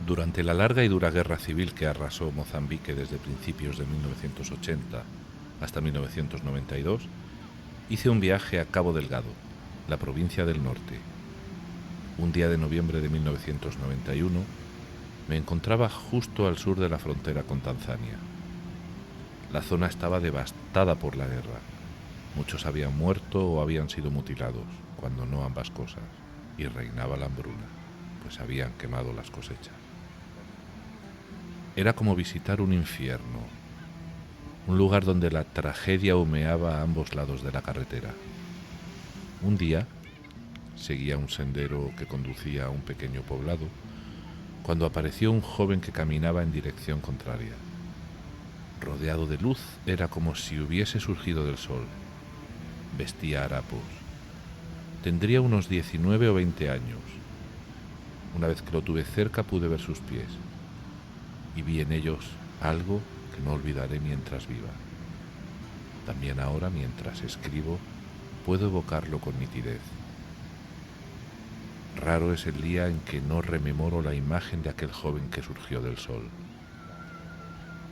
Durante la larga y dura guerra civil que arrasó Mozambique desde principios de 1980 hasta 1992, hice un viaje a Cabo Delgado, la provincia del norte. Un día de noviembre de 1991 me encontraba justo al sur de la frontera con Tanzania. La zona estaba devastada por la guerra. Muchos habían muerto o habían sido mutilados, cuando no ambas cosas, y reinaba la hambruna, pues habían quemado las cosechas. Era como visitar un infierno, un lugar donde la tragedia humeaba a ambos lados de la carretera. Un día seguía un sendero que conducía a un pequeño poblado cuando apareció un joven que caminaba en dirección contraria. Rodeado de luz, era como si hubiese surgido del sol. Vestía harapos. Tendría unos 19 o 20 años. Una vez que lo tuve cerca pude ver sus pies y vi en ellos algo que no olvidaré mientras viva. También ahora, mientras escribo, puedo evocarlo con nitidez. Raro es el día en que no rememoro la imagen de aquel joven que surgió del sol.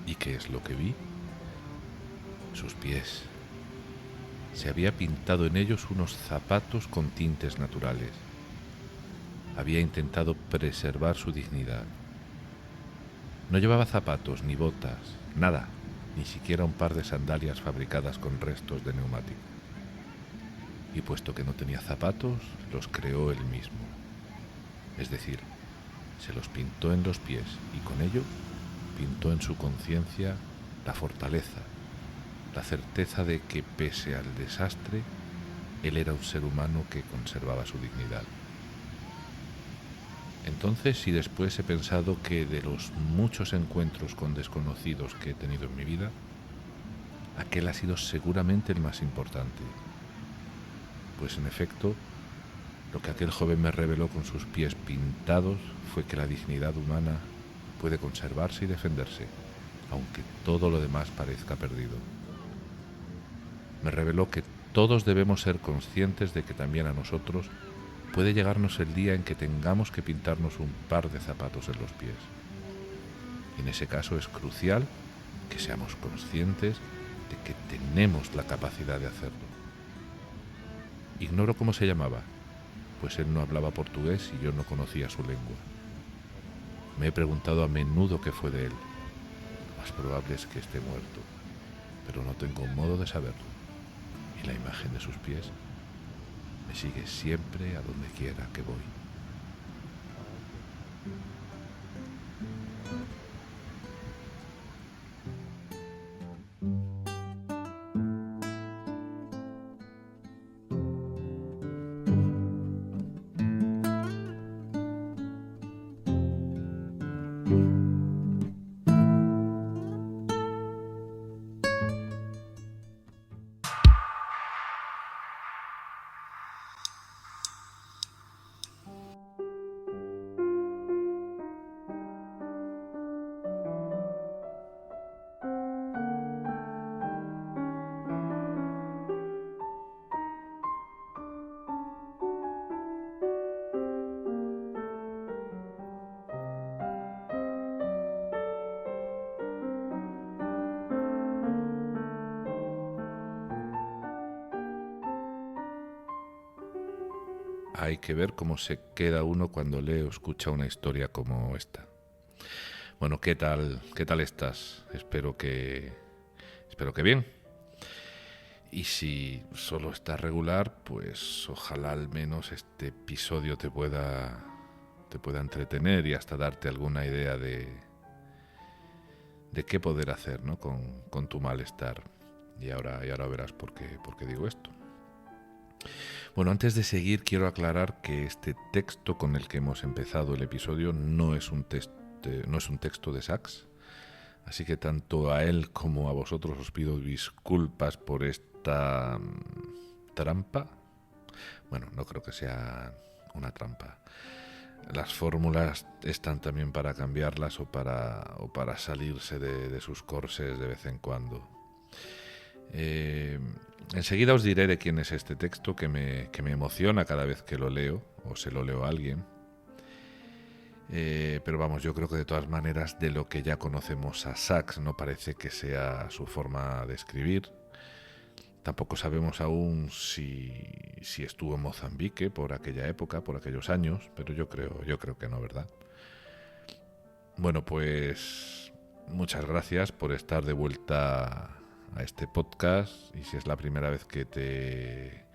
¿Y qué es lo que vi? Sus pies. Se había pintado en ellos unos zapatos con tintes naturales. Había intentado preservar su dignidad. No llevaba zapatos ni botas, nada, ni siquiera un par de sandalias fabricadas con restos de neumático. Y puesto que no tenía zapatos, los creó él mismo. Es decir, se los pintó en los pies y con ello pintó en su conciencia la fortaleza, la certeza de que pese al desastre, él era un ser humano que conservaba su dignidad. Entonces y después he pensado que de los muchos encuentros con desconocidos que he tenido en mi vida, aquel ha sido seguramente el más importante. Pues en efecto, lo que aquel joven me reveló con sus pies pintados fue que la dignidad humana puede conservarse y defenderse, aunque todo lo demás parezca perdido. Me reveló que todos debemos ser conscientes de que también a nosotros puede llegarnos el día en que tengamos que pintarnos un par de zapatos en los pies. Y en ese caso es crucial que seamos conscientes de que tenemos la capacidad de hacerlo. Ignoro cómo se llamaba, pues él no hablaba portugués y yo no conocía su lengua. Me he preguntado a menudo qué fue de él. Lo más probable es que esté muerto, pero no tengo modo de saberlo. Y la imagen de sus pies me sigue siempre a donde quiera que voy. Hay que ver cómo se queda uno cuando lee o escucha una historia como esta. Bueno, ¿qué tal estás? Espero que bien. Y si solo estás regular, pues ojalá al menos este episodio te pueda entretener y hasta darte alguna idea de qué poder hacer, ¿no? con tu malestar. Y ahora verás por qué digo esto. Bueno, antes de seguir quiero aclarar que este texto con el que hemos empezado el episodio no es un texto de Sachs, así que tanto a él como a vosotros os pido disculpas por esta trampa. Bueno, no creo que sea una trampa. Las fórmulas están también para cambiarlas o para salirse de sus corsés de vez en cuando. Enseguida os diré de quién es este texto que me emociona cada vez que lo leo o se lo leo a alguien. Pero vamos, yo creo que de todas maneras, de lo que ya conocemos a Sachs, no parece que sea su forma de escribir. Tampoco sabemos aún si estuvo en Mozambique por aquella época, por aquellos años, pero yo creo que no, ¿verdad? Bueno, pues muchas gracias por estar de vuelta a este podcast, y si es la primera vez que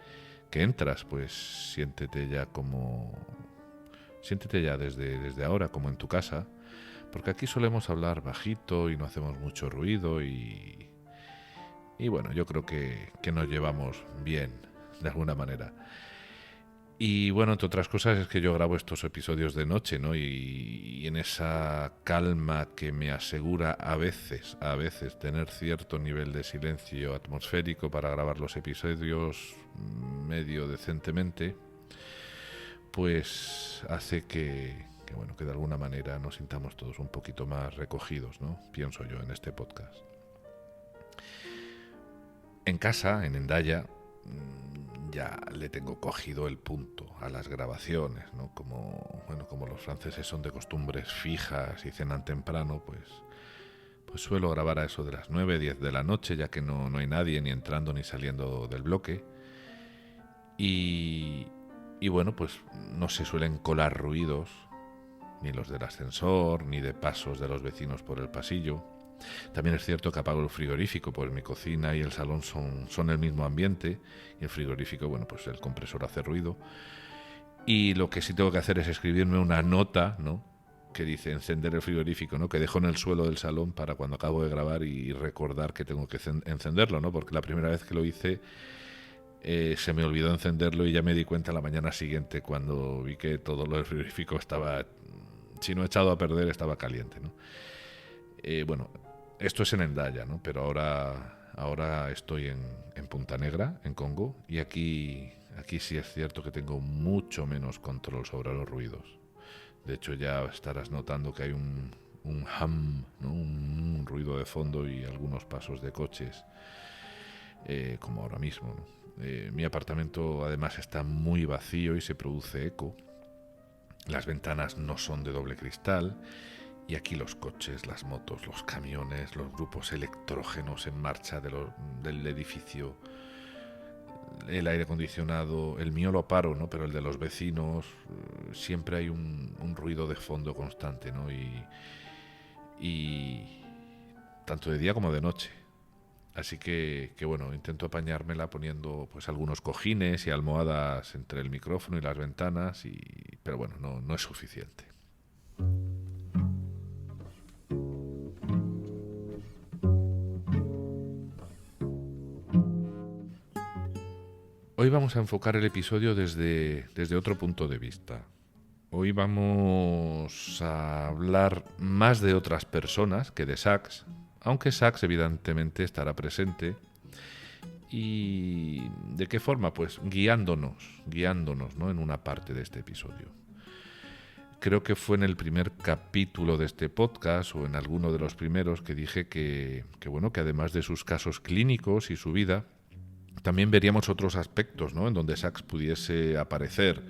entras, pues siéntete ya desde ahora como en tu casa, porque aquí solemos hablar bajito y no hacemos mucho ruido y bueno, yo creo que nos llevamos bien, de alguna manera. Y bueno, entre otras cosas es que yo grabo estos episodios de noche, ¿no? Y en esa calma que me asegura a veces tener cierto nivel de silencio atmosférico para grabar los episodios medio decentemente, pues hace que bueno, que de alguna manera nos sintamos todos un poquito más recogidos, ¿no? Pienso yo en este podcast. En casa, en Hendaya, ya le tengo cogido el punto a las grabaciones, ¿no? Como los franceses son de costumbres fijas y cenan temprano, pues suelo grabar a eso de las 9, 10 de la noche, ya que no hay nadie ni entrando ni saliendo del bloque. Y bueno, pues no se suelen colar ruidos, ni los del ascensor, ni de pasos de los vecinos por el pasillo. También es cierto que apago el frigorífico, pues mi cocina y el salón son el mismo ambiente, y el frigorífico, bueno, pues el compresor hace ruido. Y lo que sí tengo que hacer es escribirme una nota, ¿no?, que dice encender el frigorífico, ¿no?, que dejo en el suelo del salón para cuando acabo de grabar y recordar que tengo que encenderlo, ¿no?, porque la primera vez que lo hice se me olvidó encenderlo y ya me di cuenta la mañana siguiente cuando vi que todo lo del frigorífico estaba, si no echado a perder, estaba caliente, ¿no? Bueno, esto es en Hendaya, ¿no? Pero ahora estoy en Punta Negra, en Congo, y aquí sí es cierto que tengo mucho menos control sobre los ruidos. De hecho, ya estarás notando que hay un hum, ¿no?, un ruido de fondo y algunos pasos de coches, como ahora mismo, ¿no? Mi apartamento además está muy vacío y se produce eco. Las ventanas no son de doble cristal. Y aquí los coches, las motos, los camiones, los grupos electrógenos en marcha del edificio, el aire acondicionado, el mío lo paro, ¿no?, pero el de los vecinos, siempre hay un ruido de fondo constante, ¿no? Y tanto de día como de noche. Así que bueno, intento apañármela poniendo pues algunos cojines y almohadas entre el micrófono y las ventanas, pero bueno, no es suficiente. Hoy vamos a enfocar el episodio desde otro punto de vista. Hoy vamos a hablar más de otras personas que de Sachs, aunque Sachs evidentemente estará presente. ¿Y de qué forma? Pues guiándonos, ¿no?, en una parte de este episodio. Creo que fue en el primer capítulo de este podcast o en alguno de los primeros que dije que además de sus casos clínicos y su vida, también veríamos otros aspectos, ¿no?, en donde Sachs pudiese aparecer.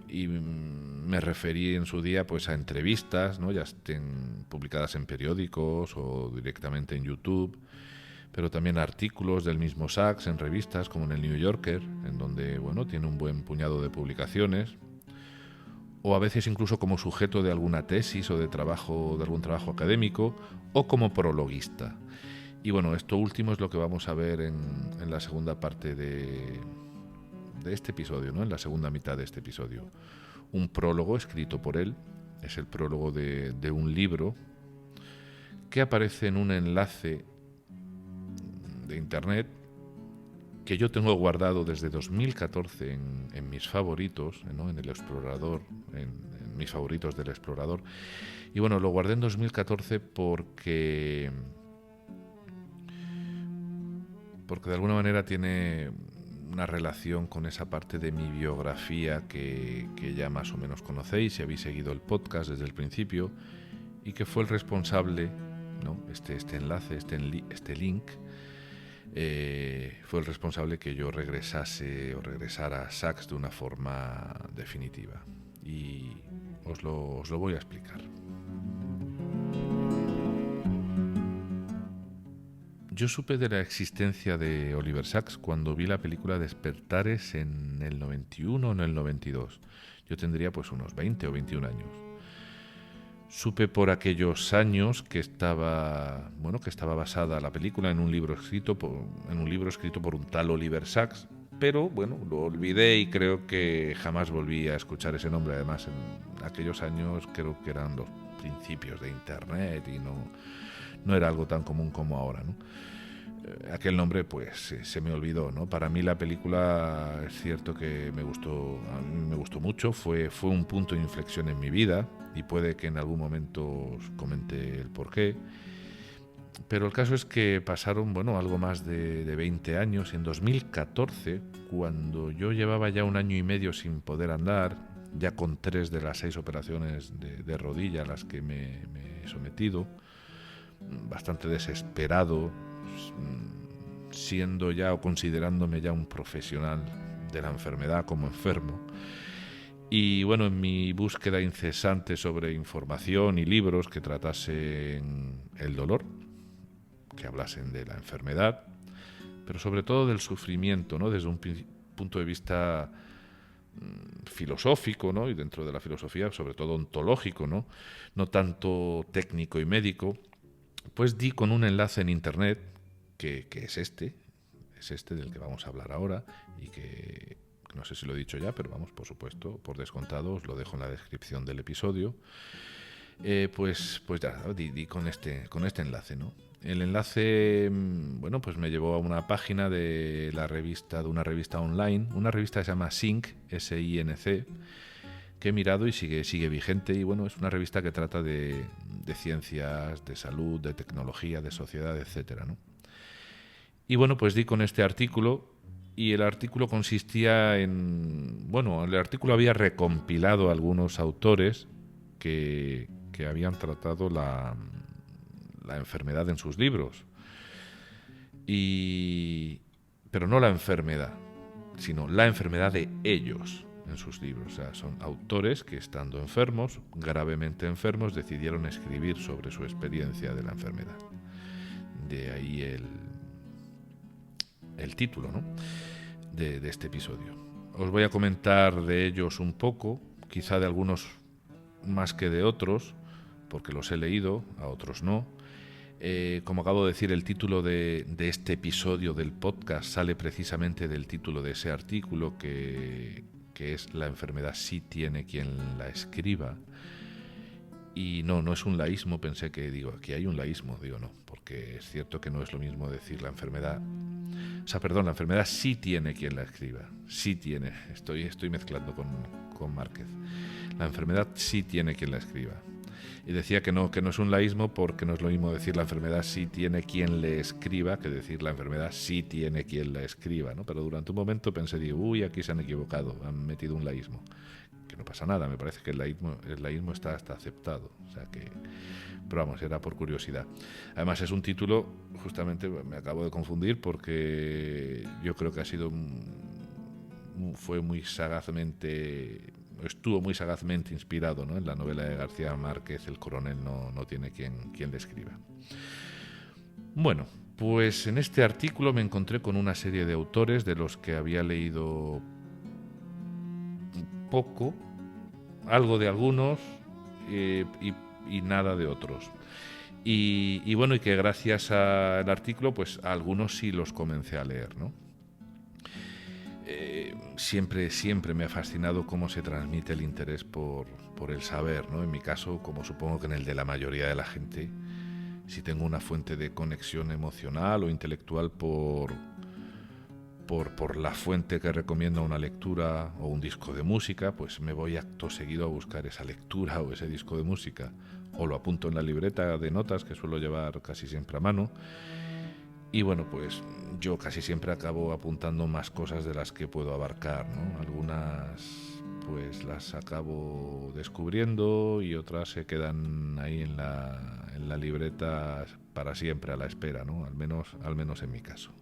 Y me referí en su día pues a entrevistas, ¿no?, ya estén publicadas en periódicos o directamente en YouTube, pero también artículos del mismo Sachs en revistas como en el New Yorker, en donde tiene un buen puñado de publicaciones, o a veces incluso como sujeto de alguna tesis o de algún trabajo académico, o como prologuista. Y bueno, esto último es lo que vamos a ver en la segunda parte de este episodio, ¿no?, en la segunda mitad de este episodio. Un prólogo escrito por él, es el prólogo de un libro que aparece en un enlace de internet que yo tengo guardado desde 2014 en mis favoritos, ¿no?, en el explorador, en mis favoritos del explorador. Y bueno, lo guardé en 2014 porque de alguna manera tiene una relación con esa parte de mi biografía que ya más o menos conocéis si habéis seguido el podcast desde el principio, y que fue el responsable, ¿no?, este enlace, este link, fue el responsable que yo regresara a Sachs de una forma definitiva. y os lo voy a explicar. Yo supe de la existencia de Oliver Sacks cuando vi la película Despertares en el 91 o en el 92. Yo tendría pues unos 20 o 21 años. Supe por aquellos años que estaba basada la película en un libro escrito por un tal Oliver Sacks, pero bueno, lo olvidé y creo que jamás volví a escuchar ese nombre. Además, en aquellos años creo que eran los principios de Internet y no era algo tan común como ahora, ¿no? Aquel nombre pues se me olvidó, ¿no? Para mí la película es cierto que a mí me gustó mucho, fue un punto de inflexión en mi vida y puede que en algún momento os comente el porqué, pero el caso es que pasaron, algo más de 20 años. En 2014, cuando yo llevaba ya 1 año y medio sin poder andar, ya con 3 de las 6 operaciones de rodilla a las que me he sometido, bastante desesperado, siendo ya o considerándome ya un profesional de la enfermedad como enfermo. Y bueno, en mi búsqueda incesante sobre información y libros que tratasen el dolor, que hablasen de la enfermedad, pero sobre todo del sufrimiento, ¿no? Desde un punto de vista filosófico, ¿no? Y dentro de la filosofía, sobre todo ontológico, no tanto técnico y médico, pues di con un enlace en internet que es este del que vamos a hablar ahora, y que no sé si lo he dicho ya, pero vamos, por supuesto, por descontado, os lo dejo en la descripción del episodio. Pues ya di con este enlace, ¿no? El enlace, pues me llevó a una página de una revista online, una revista que se llama Sinc, SINC, que he mirado y sigue vigente. Y bueno, es una revista que trata de ciencias, de salud, de tecnología, de sociedad, etcétera, ¿no? Y bueno, pues di con este artículo, y el artículo consistía en... el artículo había recompilado a algunos autores que habían tratado la enfermedad en sus libros. Pero no la enfermedad, sino la enfermedad de ellos en sus libros. O sea, son autores que, estando enfermos, gravemente enfermos, decidieron escribir sobre su experiencia de la enfermedad. De ahí el título, ¿no? de este episodio. Os voy a comentar de ellos un poco, quizá de algunos más que de otros, porque los he leído, a otros no. Como acabo de decir, el título de este episodio del podcast sale precisamente del título de ese artículo, que es La enfermedad sí tiene quien la escriba. Y no es un laísmo. Pensé que aquí hay un laísmo, no, porque es cierto que no es lo mismo decir la enfermedad sí tiene quien la escriba. Sí tiene, estoy mezclando con Márquez. La enfermedad sí tiene quien la escriba. Y decía que no es un laísmo, porque no es lo mismo decir la enfermedad sí tiene quien le escriba que decir la enfermedad sí tiene quien la escriba, ¿no? Pero durante un momento pensé, aquí se han equivocado, han metido un laísmo. Que no pasa nada, me parece que el laísmo está hasta aceptado. O sea que... Pero vamos, era por curiosidad. Además es un título, justamente me acabo de confundir, porque yo creo que estuvo muy sagazmente inspirado, ¿no? En la novela de García Márquez, El coronel no tiene quien le escriba. Bueno, pues en este artículo me encontré con una serie de autores de los que había leído poco, algo de algunos y nada de otros. Y bueno, y que gracias al artículo, pues a algunos sí los comencé a leer, ¿no? Siempre me ha fascinado cómo se transmite el interés por el saber, ¿no? En mi caso, como supongo que en el de la mayoría de la gente, si tengo una fuente de conexión emocional o intelectual por la fuente que recomienda una lectura o un disco de música, pues me voy acto seguido a buscar esa lectura o ese disco de música, o lo apunto en la libreta de notas que suelo llevar casi siempre a mano. Y bueno, pues yo casi siempre acabo apuntando más cosas de las que puedo abarcar, ¿no? Algunas pues las acabo descubriendo y otras se quedan ahí en la libreta para siempre a la espera, ¿no? Al menos en mi caso.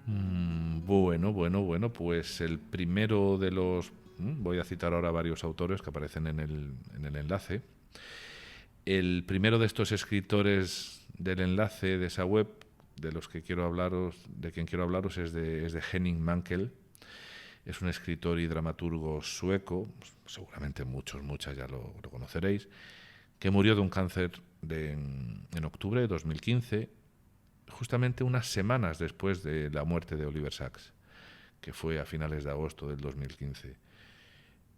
Bueno, pues el primero de los... Voy a citar ahora varios autores que aparecen en el enlace. El primero de estos escritores del enlace de esa web, de los que quiero hablaros, de quien quiero hablaros, es de Henning Mankell. Es un escritor y dramaturgo sueco, seguramente muchas ya lo conoceréis, que murió de un cáncer en octubre de 2015, justamente unas semanas después de la muerte de Oliver Sacks, que fue a finales de agosto del 2015.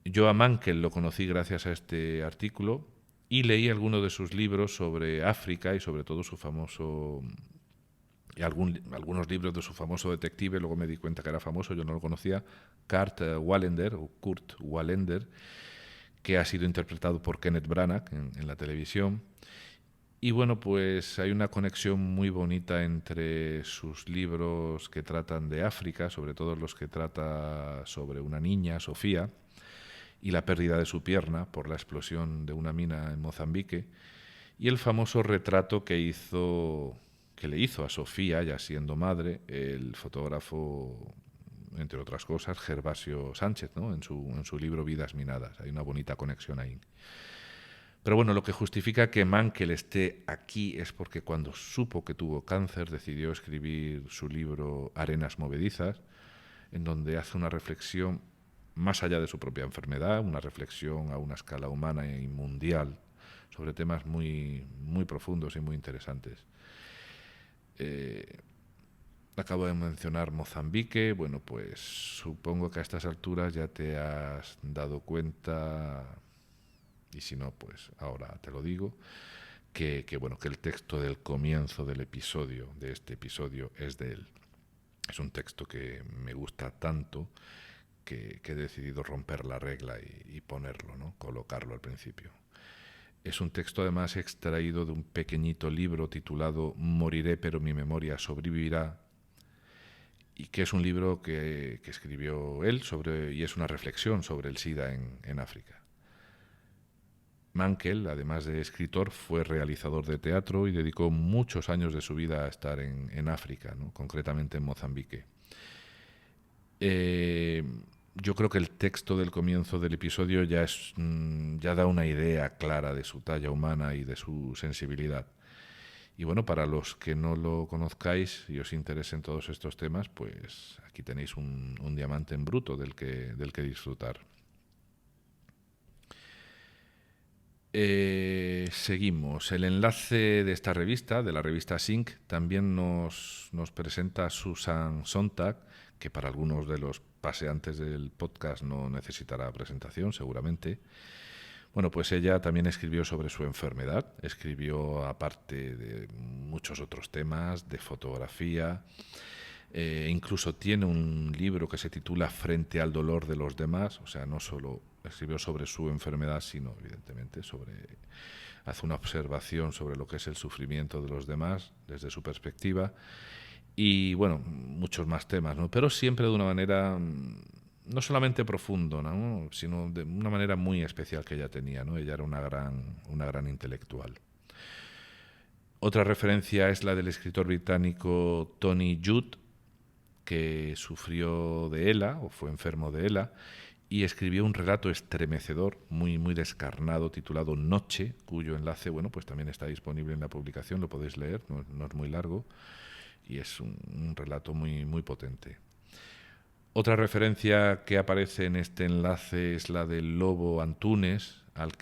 Yo a Mankell lo conocí gracias a este artículo y leí algunos de sus libros sobre África y sobre todo su famoso... Y algunos libros de su famoso detective, luego me di cuenta que era famoso, yo no lo conocía, Kurt Wallender, que ha sido interpretado por Kenneth Branagh en la televisión. Y bueno, pues hay una conexión muy bonita entre sus libros que tratan de África, sobre todo los que trata sobre una niña, Sofía, y la pérdida de su pierna por la explosión de una mina en Mozambique, y el famoso retrato que le hizo a Sofía, ya siendo madre, el fotógrafo, entre otras cosas, Gervasio Sánchez, ¿no? En su libro Vidas Minadas. Hay una bonita conexión ahí. Pero bueno, lo que justifica que Mankell esté aquí es porque cuando supo que tuvo cáncer decidió escribir su libro Arenas Movedizas, en donde hace una reflexión más allá de su propia enfermedad, una reflexión a una escala humana y mundial sobre temas muy profundos y muy interesantes. Acabo de mencionar Mozambique. Bueno, pues supongo que a estas alturas ya te has dado cuenta, y si no, pues ahora te lo digo, bueno, que el texto del comienzo del episodio, de este episodio, es de él. Es un texto que me gusta tanto que he decidido romper la regla y ponerlo, ¿no? Colocarlo al principio. Es un texto además extraído de un pequeñito libro titulado Moriré pero mi memoria sobrevivirá, y que es un libro que escribió él y es una reflexión sobre el SIDA en África. Mankell, además de escritor, fue realizador de teatro y dedicó muchos años de su vida a estar en África, ¿no? Concretamente en Mozambique. Yo creo que el texto del comienzo del episodio ya da una idea clara de su talla humana y de su sensibilidad. Y bueno, para los que no lo conozcáis y os interesen todos estos temas, pues aquí tenéis un diamante en bruto del que disfrutar. Seguimos. El enlace de esta revista, de la revista Sync, también nos presenta a Susan Sontag, que para algunos de los paseantes del podcast no necesitará presentación, seguramente. Bueno, pues ella también escribió sobre su enfermedad, escribió aparte de muchos otros temas, de fotografía, incluso tiene un libro que se titula Frente al dolor de los demás, o sea, no solo escribió sobre su enfermedad, sino evidentemente hace una observación sobre lo que es el sufrimiento de los demás desde su perspectiva, y bueno, muchos más temas, ¿no? Pero siempre de una manera no solamente profundo, ¿no? Sino de una manera muy especial que ella tenía, ¿no? Ella era una gran intelectual. Otra referencia es la del escritor británico Tony Judt, que sufrió de ELA o fue enfermo de ELA y escribió un relato estremecedor, muy descarnado, titulado Noche, cuyo enlace, bueno, pues también está disponible en la publicación, lo podéis leer, no es muy largo y es un relato muy potente. Otra referencia que aparece en este enlace es la del Lobo Antunes, del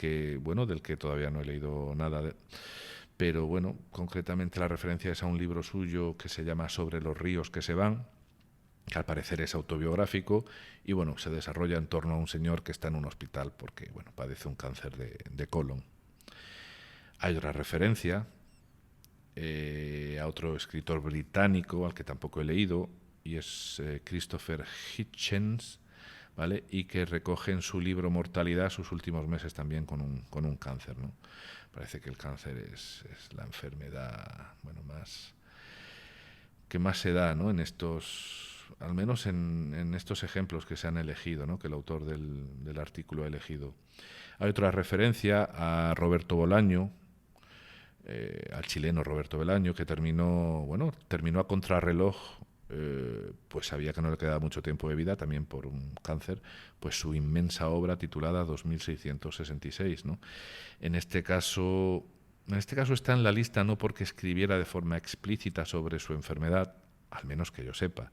que todavía no he leído nada, pero bueno, concretamente la referencia es a un libro suyo que se llama Sobre los ríos que se van, que al parecer es autobiográfico y bueno, se desarrolla en torno a un señor que está en un hospital porque bueno, padece un cáncer de colon. Hay otra referencia a otro escritor británico al que tampoco he leído, y es Christopher Hitchens, ¿vale? Y que recoge en su libro Mortalidad sus últimos meses también con un cáncer, ¿no? Parece que el cáncer es la enfermedad, bueno, que más se da, ¿no? En estos, al menos en estos ejemplos que se han elegido, ¿no? Que el autor del artículo ha elegido. Hay otra referencia a Roberto Bolaño, al chileno Roberto Bolaño, que terminó a contrarreloj pues sabía que no le quedaba mucho tiempo de vida, también por un cáncer, pues su inmensa obra titulada 2666, ¿no? En este caso, está en la lista no porque escribiera de forma explícita sobre su enfermedad, al menos que yo sepa,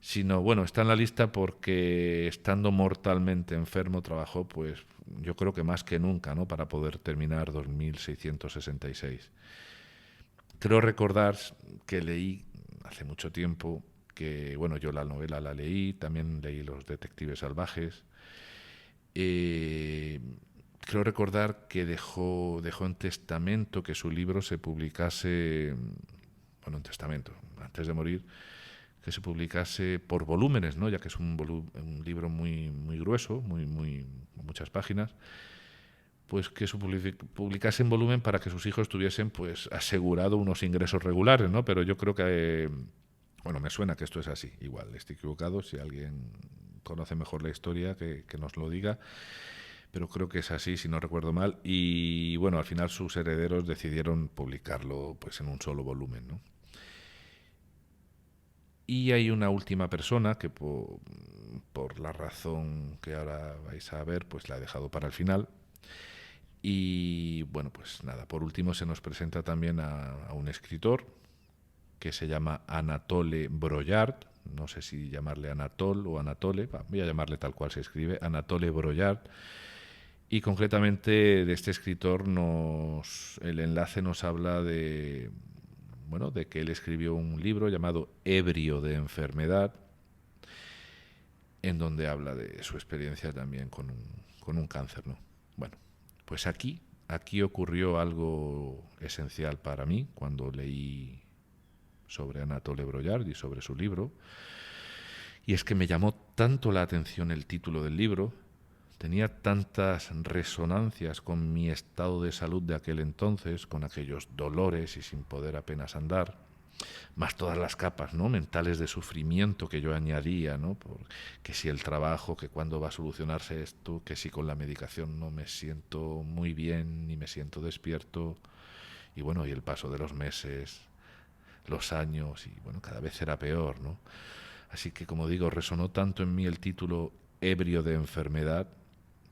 sino, bueno, está en la lista porque estando mortalmente enfermo trabajó, pues yo creo que más que nunca, ¿no?, para poder terminar 2666. Creo recordar que leí hace mucho tiempo que, bueno, yo la novela la leí, también leí Los Detectives Salvajes. Eh, Creo recordar que dejó en testamento que su libro se publicase, bueno, en testamento, antes de morir, que se publicase por volúmenes, ¿no? Ya que es un libro muy, muy grueso, muchas páginas, pues que se publicase en volumen para que sus hijos tuviesen, pues, asegurado unos ingresos regulares, ¿no? Pero yo creo que, bueno, me suena que esto es así. Igual estoy equivocado, si alguien conoce mejor la historia que nos lo diga, pero creo que es así, si no recuerdo mal. Y bueno, al final sus herederos decidieron publicarlo, pues, en un solo volumen, ¿no? Y hay una última persona que por la razón que ahora vais a ver, pues la he dejado para el final. Y bueno, pues nada, por último se nos presenta también a un escritor que se llama Anatole Broyard. No sé si llamarle Anatol o Anatole, voy a llamarle tal cual se escribe, Anatole Broyard. Y concretamente de este escritor el enlace nos habla de, bueno, de que él escribió un libro llamado Ebrio de enfermedad, en donde habla de su experiencia también con un cáncer, ¿no? Bueno, pues aquí ocurrió algo esencial para mí cuando leí sobre Anatole Broyard y sobre su libro, y es que me llamó tanto la atención el título del libro, tenía tantas resonancias con mi estado de salud de aquel entonces, con aquellos dolores y sin poder apenas andar, más todas las capas, ¿no?, mentales de sufrimiento que yo añadía, ¿no?, que si el trabajo, que cuándo va a solucionarse esto, que si con la medicación no me siento muy bien ni me siento despierto, y bueno, y el paso de los meses, los años, y bueno, cada vez era peor, ¿no? Así que, como digo, resonó tanto en mí el título Ebrio de enfermedad,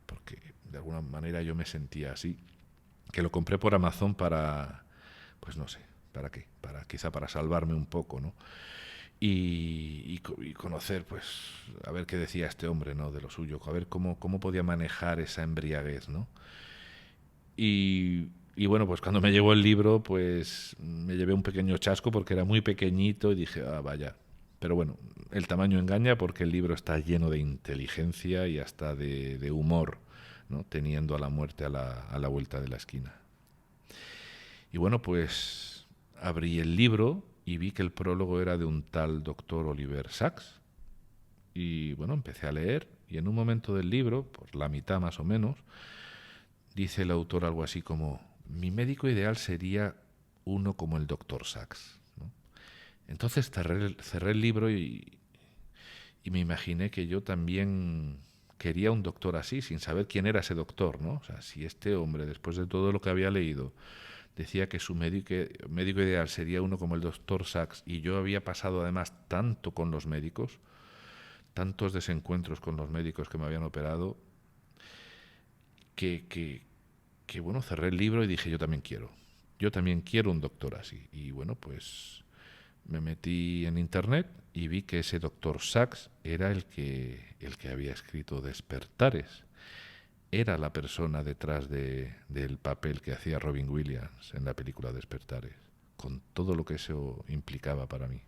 porque de alguna manera yo me sentía así, que lo compré por Amazon para, pues no sé, ¿para qué? Quizá para salvarme un poco, ¿no? Y conocer, pues, a ver qué decía este hombre, ¿no?, de lo suyo, a ver cómo podía manejar esa embriaguez, ¿no? Y bueno, pues cuando me llegó el libro, pues me llevé un pequeño chasco porque era muy pequeñito y dije, vaya. Pero bueno, el tamaño engaña porque el libro está lleno de inteligencia y hasta de humor, ¿no?, teniendo a la muerte a la vuelta de la esquina. Y bueno, pues abrí el libro y vi que el prólogo era de un tal doctor Oliver Sacks. Y bueno, empecé a leer y en un momento del libro, por la mitad más o menos, dice el autor algo así como: mi médico ideal sería uno como el doctor Sacks, ¿no? Entonces cerré el libro y me imaginé que yo también quería un doctor así, sin saber quién era ese doctor, ¿no? O sea, si este hombre, después de todo lo que había leído, decía que su médico ideal sería uno como el doctor Sacks, y yo había pasado además tanto con los médicos, tantos desencuentros con los médicos que me habían operado, que bueno, cerré el libro y dije, yo también quiero un doctor así. Y bueno, pues me metí en internet y vi que ese doctor Sacks era el que había escrito Despertares. Era la persona detrás del papel que hacía Robin Williams en la película Despertares, con todo lo que eso implicaba para mí.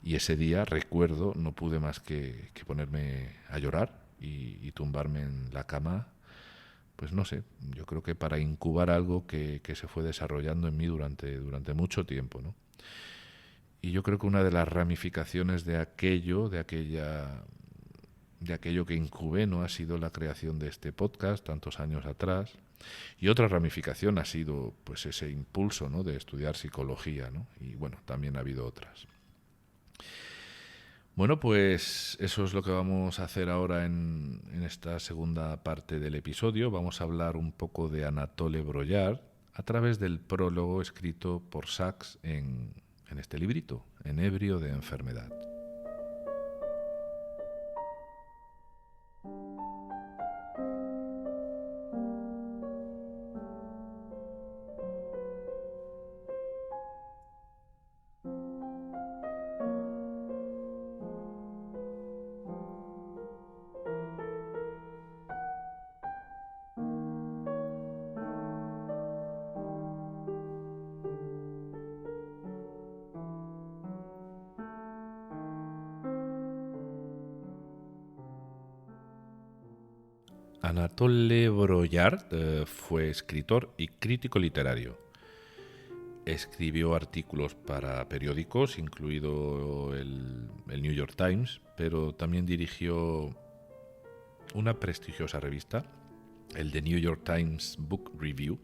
Y ese día, recuerdo, no pude más que ponerme a llorar y tumbarme en la cama, pues no sé, yo creo que para incubar algo que se fue desarrollando en mí durante mucho tiempo, ¿no? Y yo creo que una de las ramificaciones de aquello que incubé, ¿no?, ha sido la creación de este podcast tantos años atrás. Y otra ramificación ha sido, pues, ese impulso, ¿no?, de estudiar psicología, ¿no? Y bueno, también ha habido otras. Bueno, pues eso es lo que vamos a hacer ahora en esta segunda parte del episodio. Vamos a hablar un poco de Anatole Broyard a través del prólogo escrito por Sacks en en este librito, en Ebrio de enfermedad. Anatole Broyard fue escritor y crítico literario. Escribió artículos para periódicos, incluido el New York Times, pero también dirigió una prestigiosa revista, el The New York Times Book Review.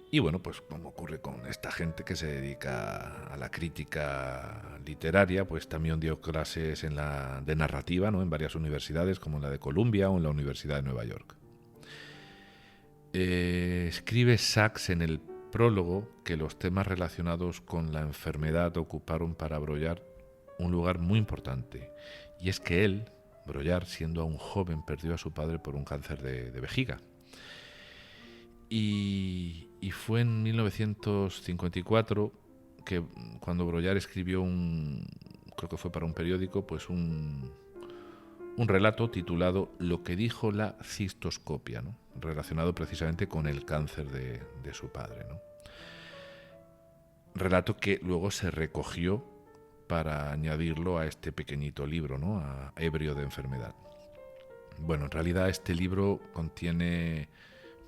Y bueno, pues como ocurre con esta gente que se dedica a la crítica literaria, pues también dio clases de narrativa, ¿no?, en varias universidades, como en la de Columbia o en la Universidad de Nueva York. Escribe Sachs en el prólogo que los temas relacionados con la enfermedad ocuparon para Broyard un lugar muy importante, y es que él, Broyard, siendo aún joven, perdió a su padre por un cáncer de vejiga. Y fue en 1954 que cuando Broyard escribió creo que fue para un periódico, pues un relato titulado Lo que dijo la cistoscopia, ¿no?, relacionado precisamente con el cáncer de su padre, ¿no? Relato que luego se recogió para añadirlo a este pequeñito libro, ¿no?, a Ebrio de enfermedad. Bueno, en realidad este libro contiene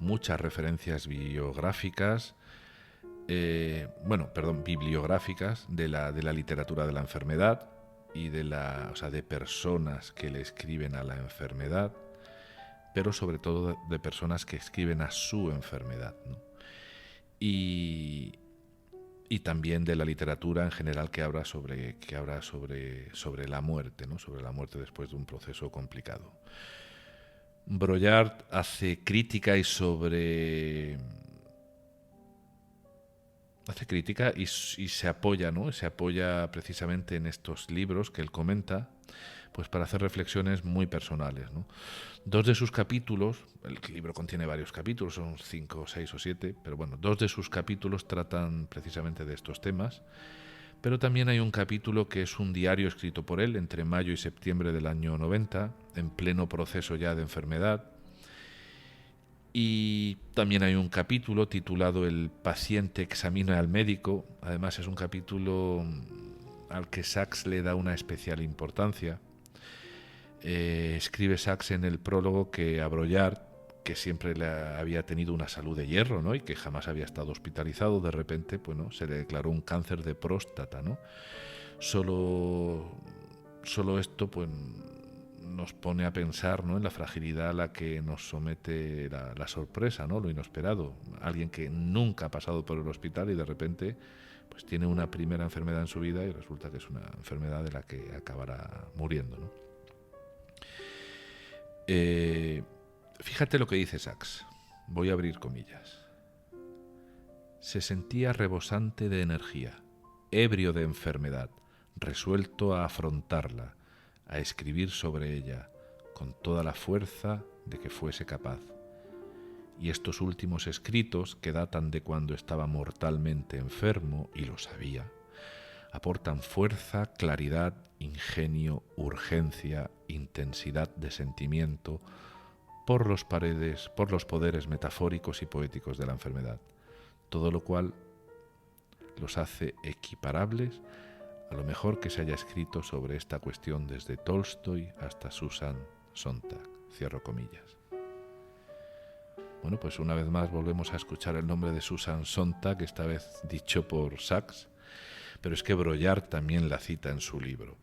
muchas referencias bibliográficas de la literatura de la enfermedad y de personas que le escriben a la enfermedad, pero sobre todo de personas que escriben a su enfermedad, ¿no? Y también de la literatura en general que habla sobre la muerte, ¿no?, sobre la muerte después de un proceso complicado. Broyard hace crítica y se apoya, ¿no?, se apoya precisamente en estos libros que él comenta, pues para hacer reflexiones muy personales, ¿no? Dos de sus capítulos, el libro contiene varios capítulos, son 5, 6 o 7, pero bueno, 2 de sus capítulos tratan precisamente de estos temas, pero también hay un capítulo que es un diario escrito por él entre mayo y septiembre del año 90, en pleno proceso ya de enfermedad. Y también hay un capítulo titulado El paciente examina al médico. Además es un capítulo al que Sachs le da una especial importancia. Escribe Sachs en el prólogo que a Broyard, que siempre había tenido una salud de hierro, ¿no?, y que jamás había estado hospitalizado, de repente, pues, ¿no?, se le declaró un cáncer de próstata, ¿no? Solo esto, pues, nos pone a pensar, ¿no?, en la fragilidad a la que nos somete la sorpresa, ¿no?, lo inesperado. Alguien que nunca ha pasado por el hospital y de repente pues tiene una primera enfermedad en su vida y resulta que es una enfermedad de la que acabará muriendo, ¿no? Fíjate lo que dice Sachs. Voy a abrir comillas. Se sentía rebosante de energía, ebrio de enfermedad, resuelto a afrontarla, a escribir sobre ella, con toda la fuerza de que fuese capaz. Y estos últimos escritos, que datan de cuando estaba mortalmente enfermo, y lo sabía, aportan fuerza, claridad, ingenio, urgencia, intensidad de sentimiento, por los poderes metafóricos y poéticos de la enfermedad, todo lo cual los hace equiparables a lo mejor que se haya escrito sobre esta cuestión desde Tolstoy hasta Susan Sontag. Cierro comillas. Bueno, pues una vez más volvemos a escuchar el nombre de Susan Sontag, esta vez dicho por Sachs, pero es que Broyard también la cita en su libro.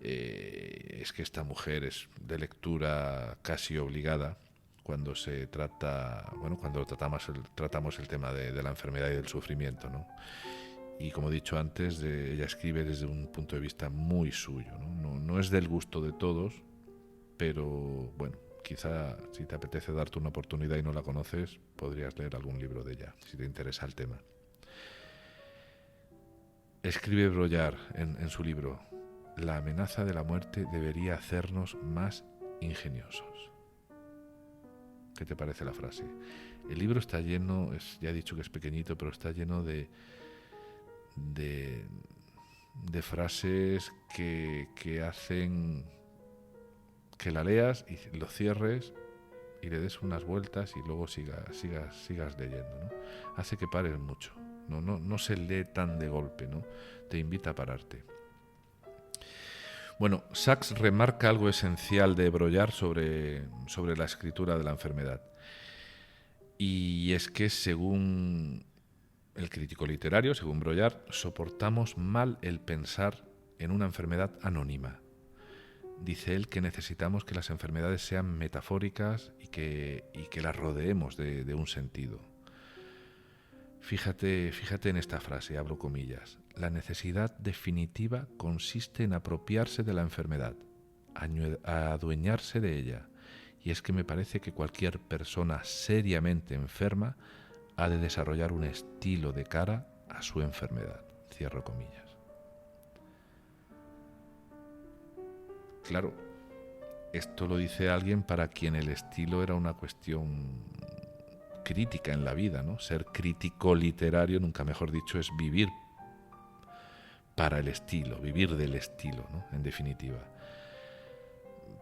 Es que esta mujer es de lectura casi obligada cuando se trata, cuando tratamos el tema de la enfermedad y del sufrimiento, ¿no? Y como he dicho antes, ella escribe desde un punto de vista muy suyo, ¿no? No es del gusto de todos, pero bueno, quizá si te apetece darte una oportunidad y no la conoces, podrías leer algún libro de ella, si te interesa el tema. Escribe Brollard en su libro: la amenaza de la muerte debería hacernos más ingeniosos. ¿Qué te parece la frase? El libro está lleno, ya he dicho que es pequeñito, pero está lleno de frases que hacen que la leas y lo cierres y le des unas vueltas y luego sigas leyendo, ¿no? Hace que pares mucho. No se lee tan de golpe, ¿no? Te invita a pararte. Bueno, Sachs remarca algo esencial de Brollard sobre la escritura de la enfermedad. Y es que, según el crítico literario, según Brollard, soportamos mal el pensar en una enfermedad anónima. Dice él que necesitamos que las enfermedades sean metafóricas y que las rodeemos de un sentido. Fíjate en esta frase, abro comillas: la necesidad definitiva consiste en apropiarse de la enfermedad, adueñarse de ella, y es que me parece que cualquier persona seriamente enferma ha de desarrollar un estilo de cara a su enfermedad, cierro comillas. Claro, esto lo dice alguien para quien el estilo era una cuestión crítica en la vida, ¿no? Ser crítico literario, nunca mejor dicho, es vivir para el estilo, vivir del estilo, ¿no? En definitiva.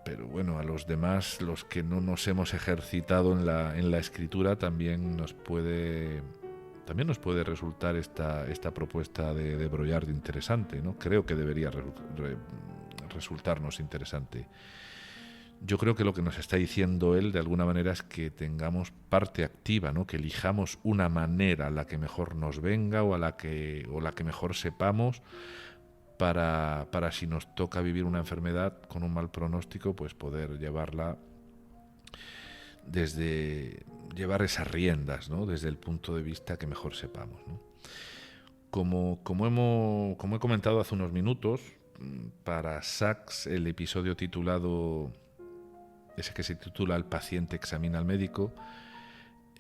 Pero bueno, a los demás, los que no nos hemos ejercitado en la escritura, también nos puede resultar esta propuesta de Brollard interesante, ¿no? Creo que debería resultarnos interesante. Yo creo que lo que nos está diciendo él de alguna manera es que tengamos parte activa, ¿no? Que elijamos una manera a la que mejor nos venga o la que mejor sepamos para si nos toca vivir una enfermedad con un mal pronóstico, pues poder llevar esas riendas, ¿no? Desde el punto de vista que mejor sepamos, ¿no? Como he comentado hace unos minutos, para Sachs el episodio titulado, ese que se titula El paciente examina al médico,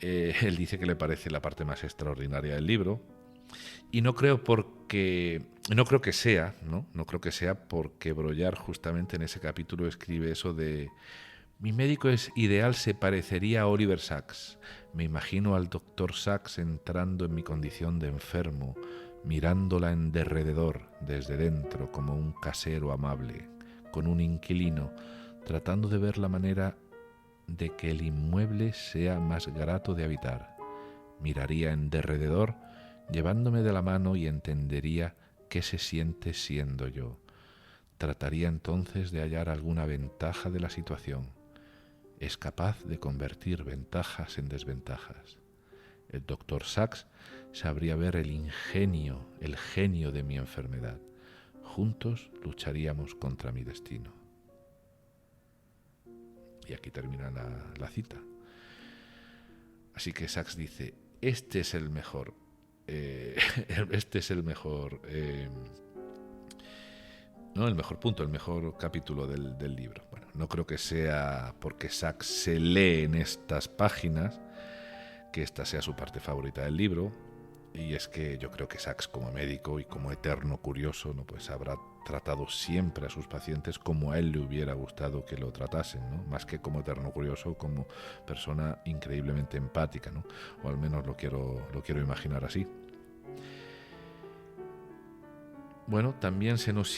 él dice que le parece la parte más extraordinaria del libro, y no creo que sea porque Brollard justamente en ese capítulo escribe eso de: mi médico ideal se parecería a Oliver Sacks. Me imagino al doctor Sacks entrando en mi condición de enfermo, mirándola en derredor, desde dentro, como un casero amable, con un inquilino, tratando de ver la manera de que el inmueble sea más grato de habitar. Miraría en derredor, llevándome de la mano, y entendería qué se siente siendo yo. Trataría entonces de hallar alguna ventaja de la situación. Es capaz de convertir ventajas en desventajas. El doctor Sachs sabría ver el genio de mi enfermedad. Juntos lucharíamos contra mi destino. Y aquí termina la cita. Así que Sachs dice: este es el mejor punto, el mejor capítulo del libro. Bueno, no creo que sea porque Sachs se lee en estas páginas que esta sea su parte favorita del libro, y es que yo creo que Sachs, como médico y como eterno curioso, ¿no? Pues habrá tratado siempre a sus pacientes como a él le hubiera gustado que lo tratasen, ¿no? Más que como eterno curioso, como persona increíblemente empática, ¿no? O al menos lo quiero imaginar así. Bueno, también se nos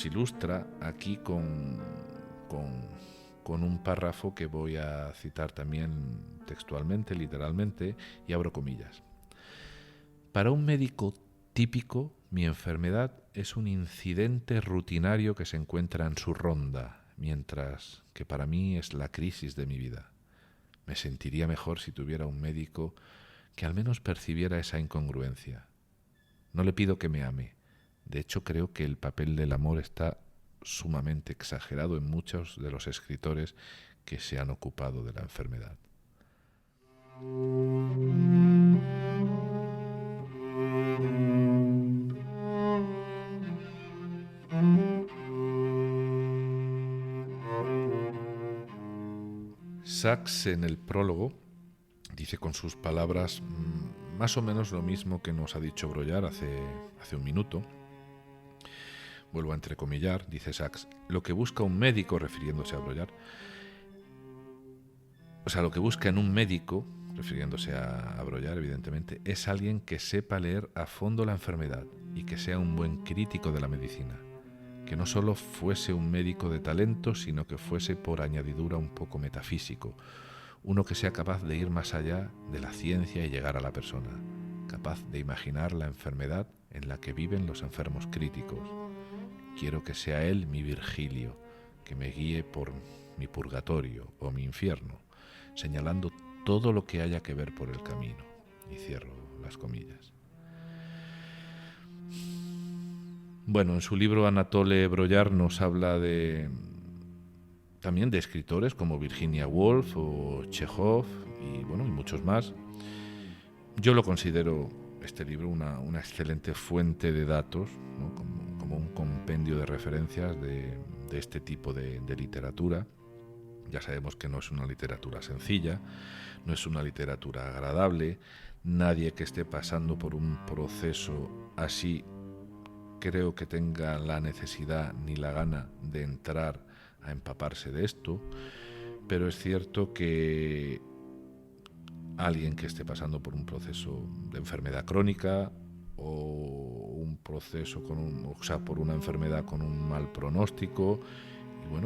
ilustra aquí con un párrafo que voy a citar también textualmente, literalmente, y abro comillas. Para un médico típico, mi enfermedad es un incidente rutinario que se encuentra en su ronda, mientras que para mí es la crisis de mi vida. Me sentiría mejor si tuviera un médico que al menos percibiera esa incongruencia. No le pido que me ame. De hecho, creo que el papel del amor está sumamente exagerado en muchos de los escritores que se han ocupado de la enfermedad. Sachs, en el prólogo, dice con sus palabras más o menos lo mismo que nos ha dicho Brollard hace un minuto. Vuelvo a entrecomillar, dice Sachs, lo que busca un médico, refiriéndose a Brollard, o sea, lo que busca en un médico, refiriéndose a Brollard, evidentemente, es alguien que sepa leer a fondo la enfermedad y que sea un buen crítico de la medicina. Que no solo fuese un médico de talento, sino que fuese por añadidura un poco metafísico. Uno que sea capaz de ir más allá de la ciencia y llegar a la persona. Capaz de imaginar la enfermedad en la que viven los enfermos críticos. Quiero que sea él mi Virgilio, que me guíe por mi purgatorio o mi infierno, señalando todo lo que haya que ver por el camino. Y cierro las comillas. Bueno, en su libro Anatole Brollard nos habla también de escritores como Virginia Woolf o Chekhov y muchos más. Yo lo considero, este libro, una excelente fuente de datos, ¿no? como un compendio de referencias de este tipo de literatura. Ya sabemos que no es una literatura sencilla, no es una literatura agradable. Nadie que esté pasando por un proceso así creo que tenga la necesidad ni la gana de entrar a empaparse de esto, pero es cierto que alguien que esté pasando por un proceso de enfermedad crónica o un proceso por una enfermedad con un mal pronóstico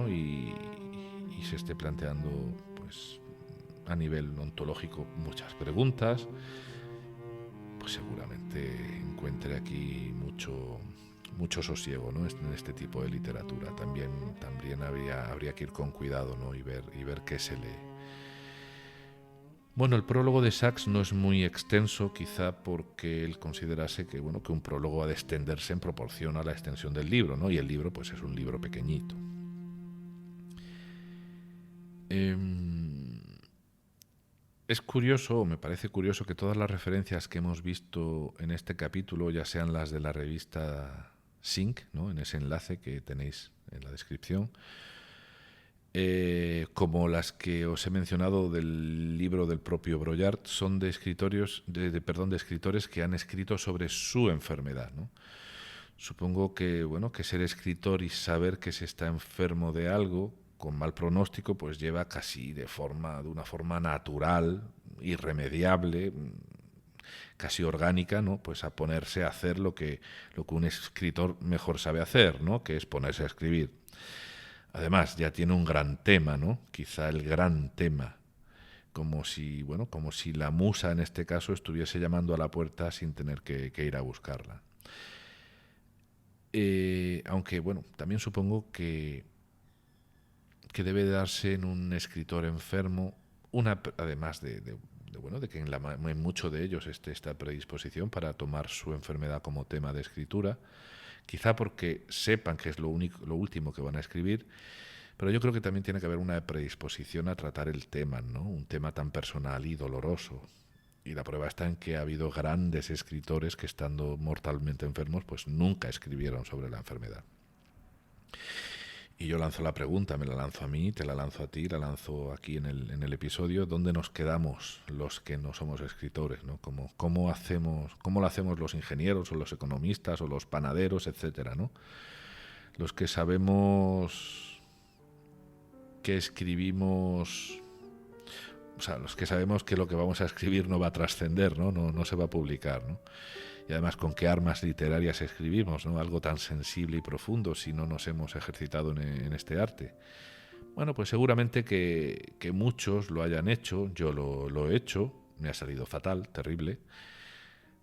y se esté planteando pues a nivel ontológico muchas preguntas, pues seguramente encuentre aquí mucho sosiego, ¿no? En este tipo de literatura. También habría que ir con cuidado, ¿no? y ver qué se lee. Bueno, el prólogo de Sachs no es muy extenso, quizá porque él considerase que un prólogo ha de extenderse en proporción a la extensión del libro, ¿no? Y el libro pues es un libro pequeñito. Es curioso, o me parece curioso, que todas las referencias que hemos visto en este capítulo, ya sean las de la revista Sync, ¿no? En ese enlace que tenéis en la descripción, como las que os he mencionado del libro del propio Brollard, son de escritores que han escrito sobre su enfermedad, ¿no? Supongo que que ser escritor y saber que se está enfermo de algo con mal pronóstico pues lleva casi de una forma natural, irremediable, casi orgánica, ¿no? Pues a ponerse a hacer lo que un escritor mejor sabe hacer, ¿no? Que es ponerse a escribir. Además, ya tiene un gran tema, ¿no? Quizá el gran tema. Como si la musa en este caso estuviese llamando a la puerta sin tener que ir a buscarla. Aunque, también supongo que debe darse en un escritor enfermo, además de que en muchos de ellos esté esta predisposición para tomar su enfermedad como tema de escritura, quizá porque sepan que es lo último que van a escribir, pero yo creo que también tiene que haber una predisposición a tratar el tema, ¿no? Un tema tan personal y doloroso. Y la prueba está en que ha habido grandes escritores que, estando mortalmente enfermos, pues nunca escribieron sobre la enfermedad. Y yo lanzo la pregunta, me la lanzo a mí, te la lanzo a ti, la lanzo aquí en el episodio: ¿dónde nos quedamos los que no somos escritores, ¿no? ¿Cómo lo hacemos los ingenieros o los economistas o los panaderos, etcétera, ¿no? Los que sabemos que escribimos, los que sabemos que lo que vamos a escribir no va a trascender, no se va a publicar, ¿no? Y además, ¿con qué armas literarias escribimos, ¿no? Algo tan sensible y profundo si no nos hemos ejercitado en este arte. Bueno, pues seguramente que muchos lo hayan hecho, yo lo he hecho, me ha salido fatal, terrible,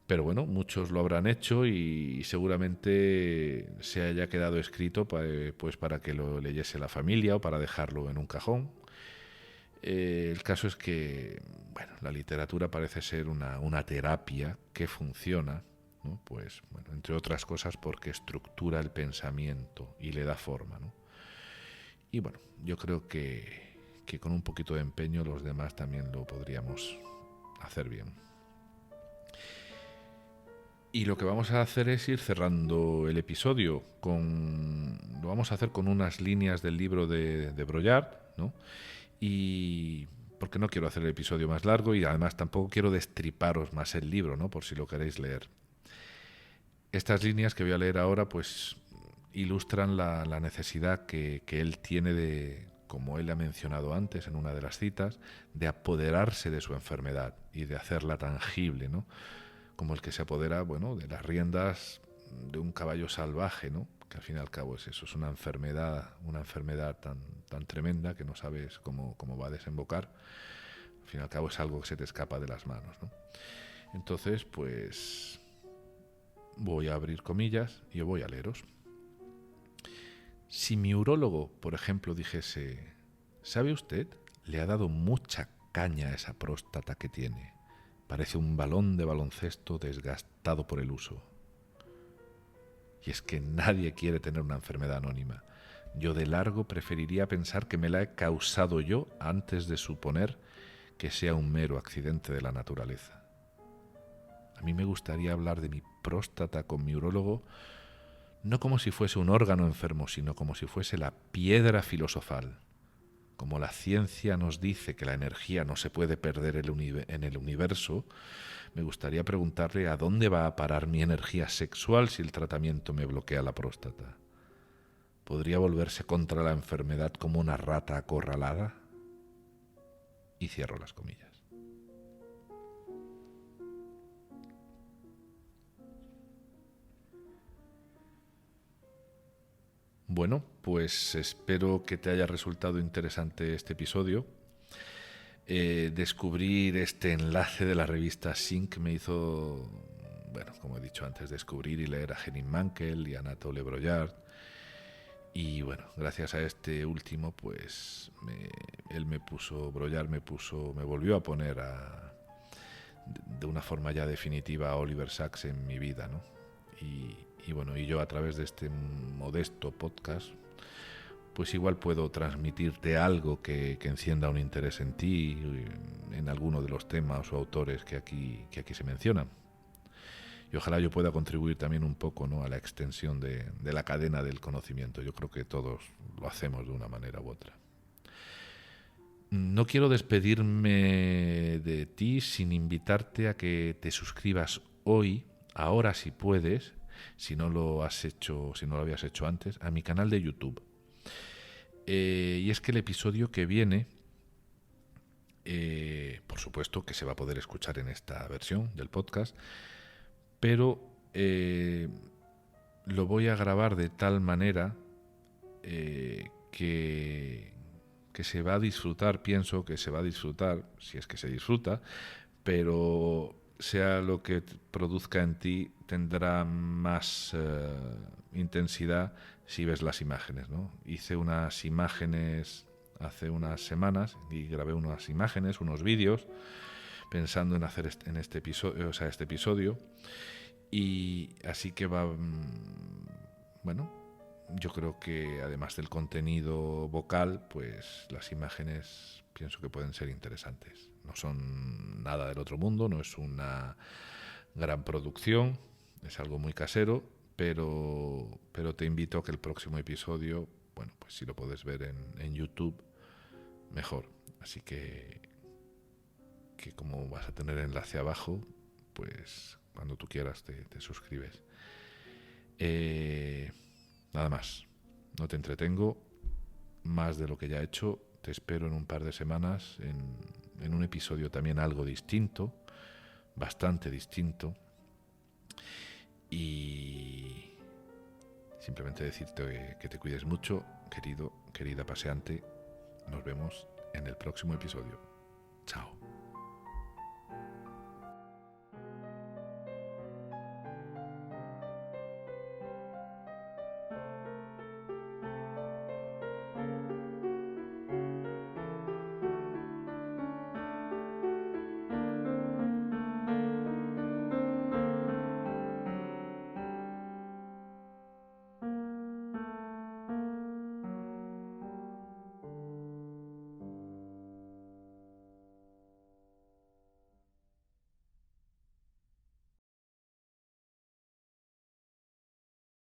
pero muchos lo habrán hecho y seguramente se haya quedado escrito pues para que lo leyese la familia o para dejarlo en un cajón. El caso es que la literatura parece ser una terapia que funciona, ¿no? Pues entre otras cosas porque estructura el pensamiento y le da forma, ¿no? Y yo creo que con un poquito de empeño los demás también lo podríamos hacer bien. Y lo que vamos a hacer es ir cerrando el episodio lo vamos a hacer con unas líneas del libro de Brollard, ¿no? Y porque no quiero hacer el episodio más largo y además tampoco quiero destriparos más el libro, ¿no? Por si lo queréis leer. Estas líneas que voy a leer ahora pues ilustran la necesidad que él tiene de, como él ha mencionado antes en una de las citas, de apoderarse de su enfermedad y de hacerla tangible, ¿no? Como el que se apodera, bueno, de las riendas de un caballo salvaje, ¿no? Que al fin y al cabo es eso, es una enfermedad tan tremenda que no sabes cómo va a desembocar. Al fin y al cabo es algo que se te escapa de las manos, ¿no? Entonces, pues voy a abrir comillas y voy a leeros. Si mi urólogo, por ejemplo, dijese, ¿sabe usted? Le ha dado mucha caña a esa próstata que tiene. Parece un balón de baloncesto desgastado por el uso. Y es que nadie quiere tener una enfermedad anónima. Yo de largo preferiría pensar que me la he causado yo antes de suponer que sea un mero accidente de la naturaleza. A mí me gustaría hablar de mi próstata con mi urólogo no como si fuese un órgano enfermo, sino como si fuese la piedra filosofal. Como la ciencia nos dice que la energía no se puede perder en el universo, me gustaría preguntarle a dónde va a parar mi energía sexual si el tratamiento me bloquea la próstata. ¿Podría volverse contra la enfermedad como una rata acorralada? Y cierro las comillas. Bueno, pues espero que te haya resultado interesante este episodio. Descubrir este enlace de la revista Sync me hizo, bueno, como he dicho antes, descubrir y leer a Henning Mankell y a Anatole Broyard. Y bueno, gracias a este último, pues Broyard me volvió a poner de una forma ya definitiva a Oliver Sacks en mi vida, ¿no? Y bueno, y yo a través de este modesto podcast, pues igual puedo transmitirte algo que encienda un interés en ti, en alguno de los temas o autores que aquí se mencionan. Y ojalá yo pueda contribuir también un poco, ¿no?, a la extensión de la cadena del conocimiento. Yo creo que todos lo hacemos de una manera u otra. No quiero despedirme de ti sin invitarte a que te suscribas hoy, ahora si puedes, si no lo habías hecho antes, a mi canal de YouTube. Y es que el episodio que viene, por supuesto que se va a poder escuchar en esta versión del podcast, pero lo voy a grabar de tal manera que se va a disfrutar, pienso que se va a disfrutar, si es que se disfruta, pero sea lo que produzca en ti, tendrá más intensidad si ves las imágenes, ¿no? Hice unas imágenes hace unas semanas y grabé unas imágenes, unos vídeos, pensando en hacer este episodio, y así que va, bueno, yo creo que además del contenido vocal, pues las imágenes pienso que pueden ser interesantes. No son nada del otro mundo, no es una gran producción, es algo muy casero, pero te invito a que el próximo episodio, bueno, pues si lo puedes ver en YouTube, mejor. Así que como vas a tener enlace abajo, pues cuando tú quieras te suscribes. Nada más, no te entretengo más de lo que ya he hecho. Te espero en un par de semanas en un episodio también algo distinto, bastante distinto, y simplemente decirte que te cuides mucho, querida paseante. Nos vemos en el próximo episodio. Chao.